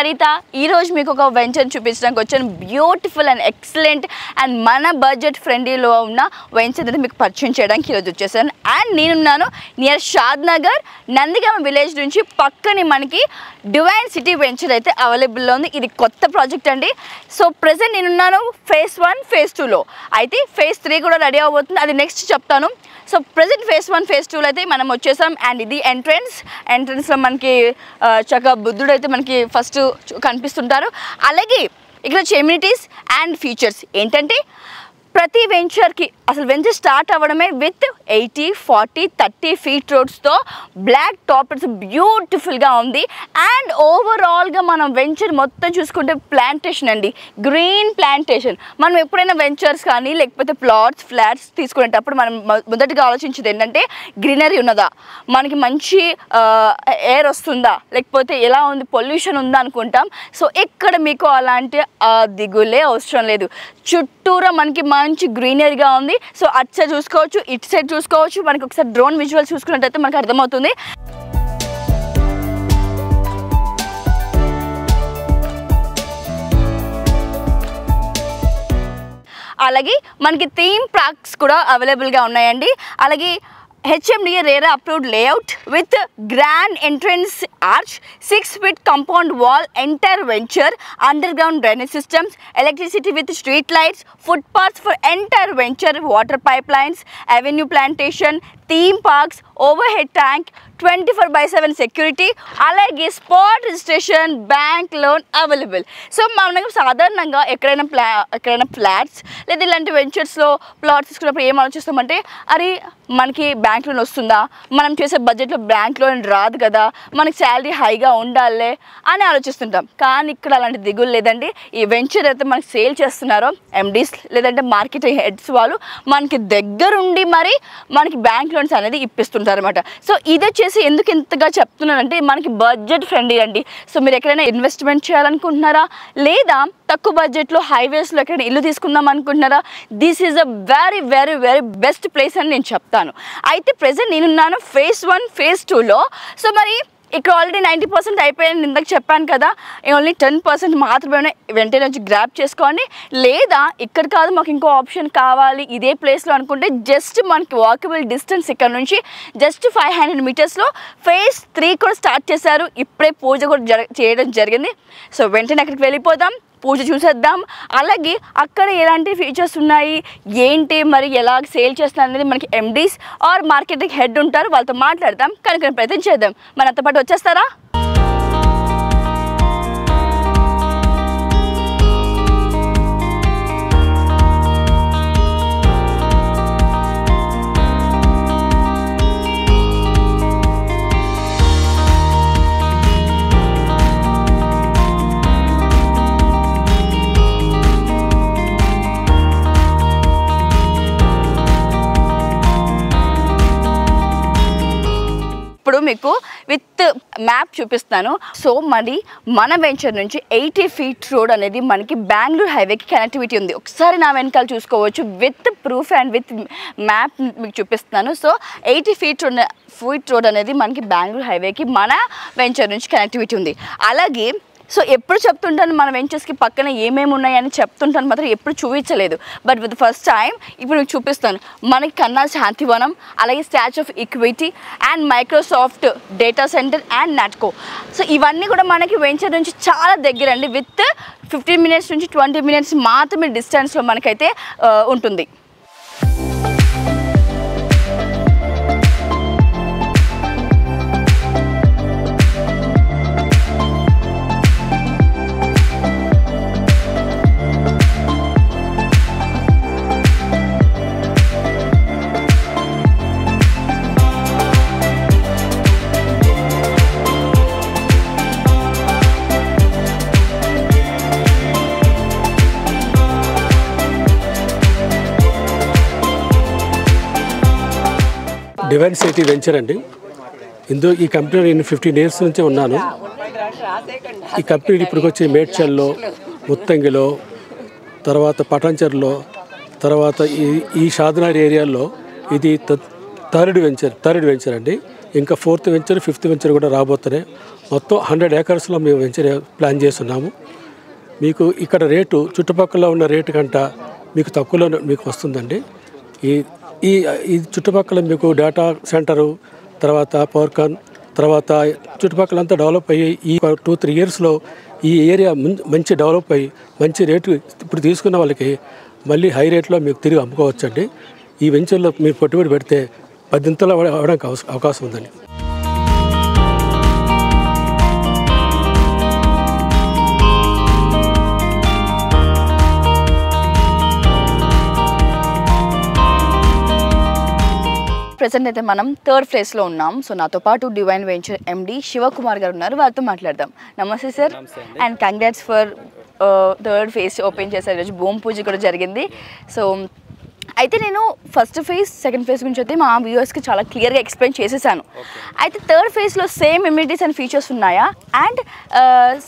హరిత ఈ రోజు మీకు ఒక వెంచర్ చూపించడానికి వచ్చాను. బ్యూటిఫుల్ అండ్ ఎక్సలెంట్ అండ్ మన బడ్జెట్ ఫ్రెండ్లీలో ఉన్న వెంచర్ అనేది మీకు పరిచయం చేయడానికి ఈరోజు వచ్చేసాను. అండ్ నేనున్నాను నియర్ షాద్ నగర్ నందిగామ విలేజ్ నుంచి పక్కనే మనకి డివైన్ సిటీ వెంచర్ అయితే అవైలబుల్లో ఉంది. ఇది కొత్త ప్రాజెక్ట్ అండి. సో ప్రెసెంట్ నేనున్నాను phase 1 phase 2లో. అయితే phase 3 కూడా రెడీ అవబోతుంది, అది నెక్స్ట్ చెప్తాను. సో ప్రజెంట్ phase 1 phase 2లో అయితే మనం వచ్చేసాం. అండ్ ఇది ఎంట్రన్స్లో మనకి చక్కగా బుద్ధుడు అయితే మనకి ఫస్ట్ కనిపిస్తుంటారు. అలాగే ఇక్కడ ఎమ్యూనిటీస్ అండ్ ఫీచర్స్ ఏంటంటే ప్రతి వెంచర్కి అసలు వెంచర్ స్టార్ట్ అవ్వడమే విత్ 80, 40, 30 ఫీట్ రోడ్స్తో బ్లాక్ టాప్ ఇట్స్ బ్యూటిఫుల్గా ఉంది. అండ్ ఓవరాల్గా మనం వెంచర్ మొత్తం చూసుకుంటే ప్లాంటేషన్ అండి, గ్రీన్ ప్లాంటేషన్. మనం ఎప్పుడైనా వెంచర్స్ కానీ లేకపోతే ప్లాట్స్ ఫ్లాట్స్ తీసుకునేటప్పుడు మనం మొదటిగా ఆలోచించేది ఏంటంటే గ్రీనరీ ఉన్నదా, మనకి మంచి ఎయిర్ వస్తుందా, లేకపోతే ఎలా ఉంది పొల్యూషన్ ఉందా అనుకుంటాం. సో ఇక్కడ మీకు అలాంటి దిగులే అవసరం లేదు. చుట్టూరా మనకి మంచి గ్రీనరీగా ఉంది. సో అటు సైడ్ చూసుకోవచ్చు, ఇటు సైడ్ చూసుకోవచ్చు. మనకి ఒకసారి డ్రోన్ విజువల్ చూసుకున్నట్టయితే మనకు అర్థమవుతుంది. అలాగే మనకి థీమ్ పార్క్స్ కూడా అవైలబుల్గా ఉన్నాయండి. అలాగే HMDA RERA approved layout with grand entrance arch, 6 feet compound wall, entire venture, underground drainage systems, electricity with street lights, footpaths for entire venture, water pipelines, avenue plantation, theme parks, overhead tank, 24/7 security, అలాగే spot registration, bank loan available. So మనకు సాధారణంగా ఎక్కడైనా flats లేదా ఇలాంటి వెంచర్స్లో plots తీసుకున్నప్పుడు ఏం ఆలోచిస్తామంటే అరే మనకి బ్యాంక్ లోన్ వస్తుందా, మనం చేసే బడ్జెట్లో బ్యాంక్ లోన్ రాదు కదా, మనకి శాలరీ హైగా ఉండాలే అని ఆలోచిస్తుంటాం. కానీ ఇక్కడ అలాంటి దిగులు లేదండి. ఈ వెంచర్ అయితే మనకి సేల్ చేస్తున్నారో MDs లేదంటే మార్కెటింగ్ హెడ్స్ వాళ్ళు మనకి దగ్గరుండి మరి మనకి బ్యాంక్ లోన్స్ అనేది ఇప్పిస్తుంటారు అనమాట. సో ఇది వచ్చేసి ఎందుకు ఇంతగా చెప్తున్నానంటే మనకి బడ్జెట్ ఫ్రెండ్లీ అండి. సో మీరు ఎక్కడైనా ఇన్వెస్ట్మెంట్ చేయాలనుకుంటున్నారా లేదా తక్కువ బడ్జెట్లో హైవేస్లో ఎక్కడైనా ఇల్లు తీసుకుందాం అనుకుంటున్నారా, this is a very very very best place అని నేను చెప్తాను. అయితే ప్రెజెంట్ నేనున్నాను phase 1 phase 2లో. సో మరి ఇక్కడ ఆల్రెడీ 90% అయిపోయాయని ఇందాక చెప్పాను కదా, ఓన్లీ 10% మాత్రమే వెంటనే వచ్చి గ్రాప్ చేసుకోండి. లేదా ఇక్కడ కాదు మాకు ఇంకో ఆప్షన్ కావాలి ఇదే ప్లేస్లో అనుకుంటే జస్ట్ మనకి వాకబుల్ డిస్టెన్స్ ఇక్కడ నుంచి జస్ట్ 500 మీటర్స్లో phase 3 కూడా స్టార్ట్ చేశారు. ఇప్పుడే పూజ కూడా చేయడం జరిగింది. సో వెంటనే అక్కడికి వెళ్ళిపోదాం, పూజ చూసేద్దాం. అలాగే అక్కడ ఎలాంటి ఫీచర్స్ ఉన్నాయి ఏంటి మరి ఎలా సేల్ చేస్తున్నారు అనేది మనకి MDs ఆర్ మార్కెటింగ్ హెడ్ ఉంటారు, వాళ్ళతో మాట్లాడదాం, కనుక్కునే ప్రయత్నం చేద్దాం. మనతో పాటు వచ్చేస్తారా? ఇప్పుడు మీకు విత్ మ్యాప్ చూపిస్తాను. సో మరి మన వెంచర్ నుంచి 80 ఫీట్ రోడ్ అనేది మనకి బెంగళూరు హైవేకి కనెక్టివిటీ ఉంది. ఒకసారి నా వెనకాల చూసుకోవచ్చు, with proof and with map మీకు చూపిస్తున్నాను. సో 80 ఫీట్ రోడ్ అనేది మనకి బెంగళూరు హైవేకి మన వెంచర్ నుంచి కనెక్టివిటీ ఉంది. అలాగే సో ఎప్పుడు చెప్తుంటాను మన వెంచర్స్కి పక్కన ఏమేమి ఉన్నాయని చెప్తుంటాను, మాత్రం ఎప్పుడు చూపించలేదు. బట్ విత్ ఫస్ట్ టైం ఇప్పుడు మీకు చూపిస్తాను. మనకి కన్నా శాంతివనం, అలాగే statue of equity and Microsoft data centre and Natco. So ఇవన్నీ కూడా మనకి వెంచర్ నుంచి చాలా దగ్గర అండి. విత్ 15 మినిట్స్ నుంచి 20 మినిట్స్ మాత్రమే డిస్టెన్స్లో మనకైతే ఉంటుంది. డివైన్ సిటీ వెంచర్ అండి. ఈ కంపెనీ నేను 15 ఇయర్స్ నుంచే ఉన్నాను. ఈ కంపెనీ ఇప్పుడు వచ్చి మేడ్చల్లో, ముత్తంగిలో, తర్వాత పటాన్చెరులో, తర్వాత ఈ షాద్నగర్ ఏరియాలో ఇది థర్డ్ వెంచర్ అండి. ఇంకా 4th వెంచర్ 5th వెంచర్ కూడా రాబోతున్నాయి. మొత్తం 100 ఏకర్స్లో మేము వెంచర్ ప్లాన్ చేస్తున్నాము. మీకు ఇక్కడ రేటు చుట్టుపక్కల ఉన్న రేటు కంట మీకు తక్కువలో మీకు వస్తుందండి. ఈ చుట్టుపక్కల మీకు డేటా సెంటరు, తర్వాత పవర్కాన్, తర్వాత చుట్టుపక్కలంతా డెవలప్ అయ్యి ఈ 2-3 ఇయర్స్లో ఈ ఏరియా మంచి డెవలప్ అయ్యి మంచి రేటు ఇప్పుడు తీసుకున్న వాళ్ళకి మళ్ళీ హై రేట్లో మీకు తిరిగి అమ్ముకోవచ్చండి. ఈ వెంచర్లో మీరు పెట్టుబడి పెడితే 10 అవ్వడానికి అవకాశం ఉందండి. ప్రెసెంట్ అయితే మనం 3rd ఫేజ్లో ఉన్నాం. సో నాతో పాటు డివైన్ వెంచర్ ఎండి శివకుమార్ గారు ఉన్నారు. వారితో మాట్లాడదాం. నమస్తే sir, and congrats for 3rd phase open చేశారు. ఈరోజు భూమి పూజ కూడా జరిగింది. సో అయితే నేను ఫస్ట్ ఫేజ్, సెకండ్ ఫేజ్ గురించి అయితే మా వ్యూవర్స్కి చాలా క్లియర్గా ఎక్స్ప్లెయిన్ చేసేసాను. అయితే 3rd ఫేజ్లో సేమ్ ఎమ్యూనిటీస్ అండ్ ఫీచర్స్ ఉన్నాయా? అండ్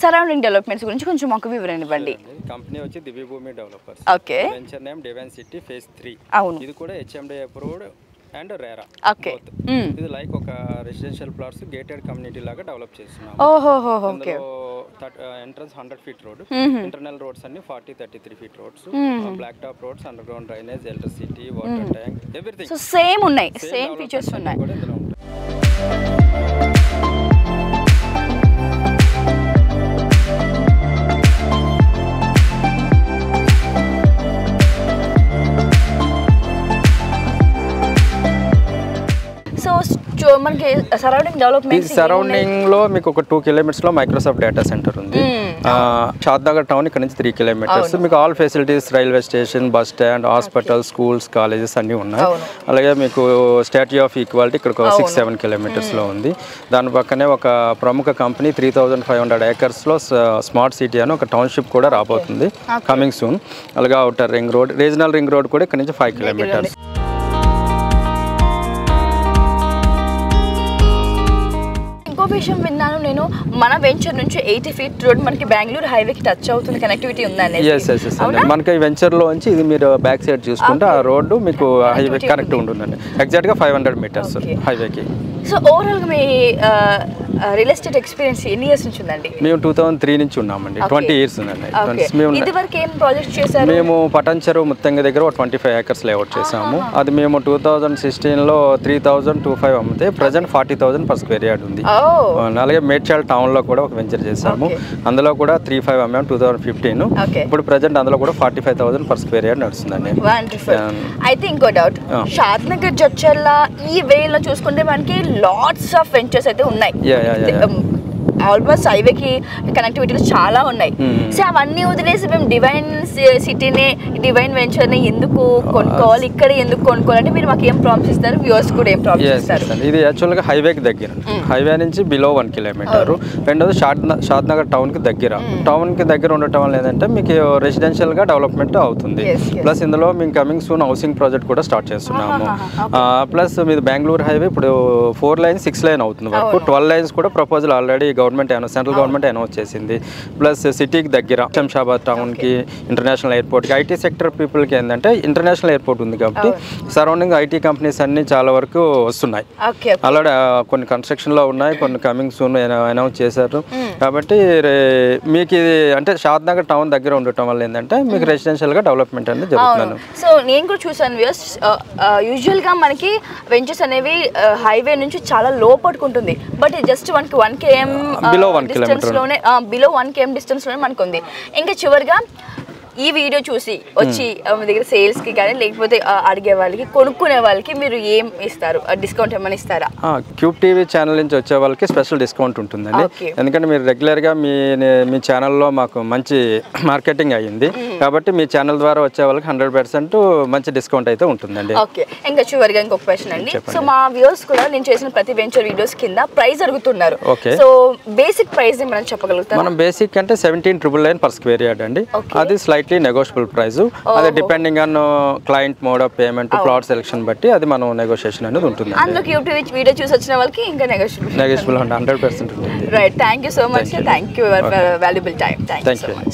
సరౌండింగ్ డెవలప్మెంట్స్ గురించి కొంచెం మాకు వివరణ ఇవ్వండి. కంపెనీ వచ్చి Divyabhoomi developers. Okay. Venture name divine city phase 3. అవును. ఇది కూడా HMDA approved and RERA. Okay. ఇది లైక్ ఒక రెసిడెన్షియల్ ప్లాట్స్ గేటెడ్ కమ్యూనిటీ లాగా డెవలప్ చేస్తున్నాం. ఓహో, okay. Entrance 100 feet road, internal roads అన్ని 33 feet roads, black top roads, underground drainage, electricity, water tank, everything. So same ఉన్నాయి, same features ఉన్నాయి. కూడా ఇందులో ఉంటాయి. మనకి సరౌండింగ్ డెవలప్మెంట్ సరౌండింగ్ లో మీకు ఒక 2 kilometers లో మైక్రోసాఫ్ట్ డేటా సెంటర్ ఉంది. షాద్నగర్ టౌన్ ఇక్కడ నుంచి 3 kilometers. మీకు all facilities, railway station, bus stand, hospital, schools, colleges అన్నీ ఉన్నాయి. అలాగే మీకు స్టాట్యూ ఆఫ్ ఈక్వాలిటీ ఇక్కడ 6-7 kilometers లో ఉంది. దాని పక్కనే ఒక ప్రముఖ కంపెనీ 3500 acres లో స్మార్ట్ సిటీ అని ఒక టౌన్షిప్ కూడా రాబోతుంది కమింగ్ సూన్. అలాగే outer ring road, regional ring road కూడా ఇక్కడ నుంచి 5 kilometers. విషయం విన్నాను నేను, మన వెంచర్ నుంచి 80 feet రోడ్ మనకి బెంగళూరు హైవేకి టచ్ అవుతుంది, కనెక్టివిటీ ఉందని. మనకి వెంచర్ లో నుంచి ఇది మీరు బ్యాక్ సైడ్ చూసుకుంటే ఆ రోడ్డు మీకు హైవే కనెక్ట్ ఉంటుందండి. ఎగ్జాక్ట్ గా 500 meters హైవేకి. సో ఓవరాల్ గా మీ రియల్ ఎస్టేట్ ఎక్స్పీరియన్స్ ఎన్ని ఇయర్స్ నుంచి ఉందండి? మేము 2003 నుంచి ఉన్నామండి. 20 years ఉందండి. ఇదివరకు ఏం ప్రాజెక్ట్ చేశారు? మేము పటంచెరు ముత్తంగి దగ్గర 25 acres లేఅవుట్ చేసాము. అది మేము 2016లో 3,205 అమ్మితే ప్రజెంట్ 40,000 per square yard ఉంది. అలాగే మేడ్చల్ టౌన్ లో కూడా ఒక వెంచర్ చేసాము. అందులో కూడా 35 అమ్మాము 2015. ఇప్పుడు ప్రజెంట్ అందులో కూడా 45,000 per square yard నడుస్తుందండి. అయితే ఇంకో డౌట్, షాద్నగర్ జడ్చర్ల ఈ వేలో చూసుకుంటే మనకి లాట్స్ ఆఫ్ వెంచర్స్ అయితే ఉన్నాయి. ఆల్మోస్ట్ హైవేకి కనెక్టివిటీలు చాలా ఉన్నాయి. సో అవన్నీ వదిలేసి మేము డివైన్ సిటీని, డివైన్ వెంచర్ని ఎందుకు కొనుక్కోవాలి, ఇక్కడ ఎందుకు కొనుక్కోవాలంటే మీరు మాకు ఏం ప్రామిస్ ఇస్తారు, వ్యూవర్స్ కూడా ఏం ప్రామిస్ ఇస్తారు? ఇది యాక్చువల్గా హైవేకి దగ్గర, హైవే నుంచి బిలో 1 kilometer. రెండోది షాద్నగర్ టౌన్కి దగ్గర. టౌన్కి దగ్గర ఉండటం వల్ల ఏంటంటే మీకు రెసిడెన్షియల్గా డెవలప్మెంట్ అవుతుంది. ప్లస్ ఇందులో మేము కమింగ్ సూన్ హౌసింగ్ ప్రాజెక్ట్ కూడా స్టార్ట్ చేస్తున్నాము. ప్లస్ మీది బెంగళూరు హైవే ఇప్పుడు 4 lanes 6 lane అవుతుంది వరకు. 12 lanes కూడా proposal already central government announce చేసింది. ప్లస్ సిటీకి దగ్గర శంషాబాద్ టౌన్కి, ఇంటర్నేషనల్ ఎయిర్పోర్ట్కి, ఐటీ సెక్టర్ పీపుల్కి ఏంటంటే ఇంటర్నేషనల్ ఎయిర్పోర్ట్ ఉంది కాబట్టి సరౌండింగ్ ఐటీ కంపెనీస్ అన్ని చాలా వరకు వస్తున్నాయి. ఆల్రెడీ కొన్ని కన్స్ట్రక్షన్లో ఉన్నాయి, కొన్ని కమింగ్ సూన్ అనౌన్స్ చేశారు. కాబట్టి మీకు ఇది అంటే షాద్నగర్ టౌన్ దగ్గర ఉండటం వల్ల ఏంటంటే మీకు రెసిడెన్షియల్గా డెవలప్మెంట్ అనేది జరుగుతున్నాను. సో నేను కూడా చూసాను వ్యూస్, యూజువల్గా మనకి వెంచర్స్ అనేవి హైవే నుంచి చాలా లో పట్టుకుంటుంది. బట్ జస్ట్ మనకి 1 km below 1 kilometer below 1 km distance లోనే మనకు ఉంది. ఇంకా చివరిగా ఈ వీడియో చూసి వచ్చి మీ దగ్గర సేల్స్కి కానీ లేకపోతే అడిగే వాళ్ళకి, కొనుక్కునే వాళ్ళకి మీరు ఏం ఇస్తారు? డిస్కౌంట్ ఏమైనా ఇస్తారా? క్యూబ్ టీవీ ఛానల్ నుంచి వచ్చే వాళ్ళకి స్పెషల్ డిస్కౌంట్ ఉంటుందండి. ఎందుకంటే మీరు రెగ్యులర్గా మీ ఛానల్లో మాకు మంచి మార్కెటింగ్ అయ్యింది కాబట్టి మీ ఛానల్ ద్వారా వచ్చే వాళ్ళకి 100% మంచి డిస్కౌంట్ అయితే ఉంటుందండి. ఓకే. ఇంకా చివరిగా ఇంకొక క్వశ్చన్ అండి. సో మా వ్యూవర్స్ కూడా నేను చేసిన ప్రతి వెంచర్ వీడియోస్ కింద ప్రైస్ అడుగుతున్నారు. సో బేసిక్ ప్రైస్ మనం చెప్పగలుగుతాం? మనం బేసిక్ అంటే 17,999 per square yard అండి. అది స్లైట్లీ నెగోషియబుల్ ప్రైస్. అది depending on client mode of payment, plot selection బట్టి అది మనం నెగోషియేషన్ అనేది ఉంటుంది. అందులో యూట్యూబ్ వీడియో చూసి వచ్చిన వాళ్ళకి ఇంకా నెగోషియబుల్ 100% ఉంటుంది. Right. Thank you so much. Thank you for valuable time. Thank you so much.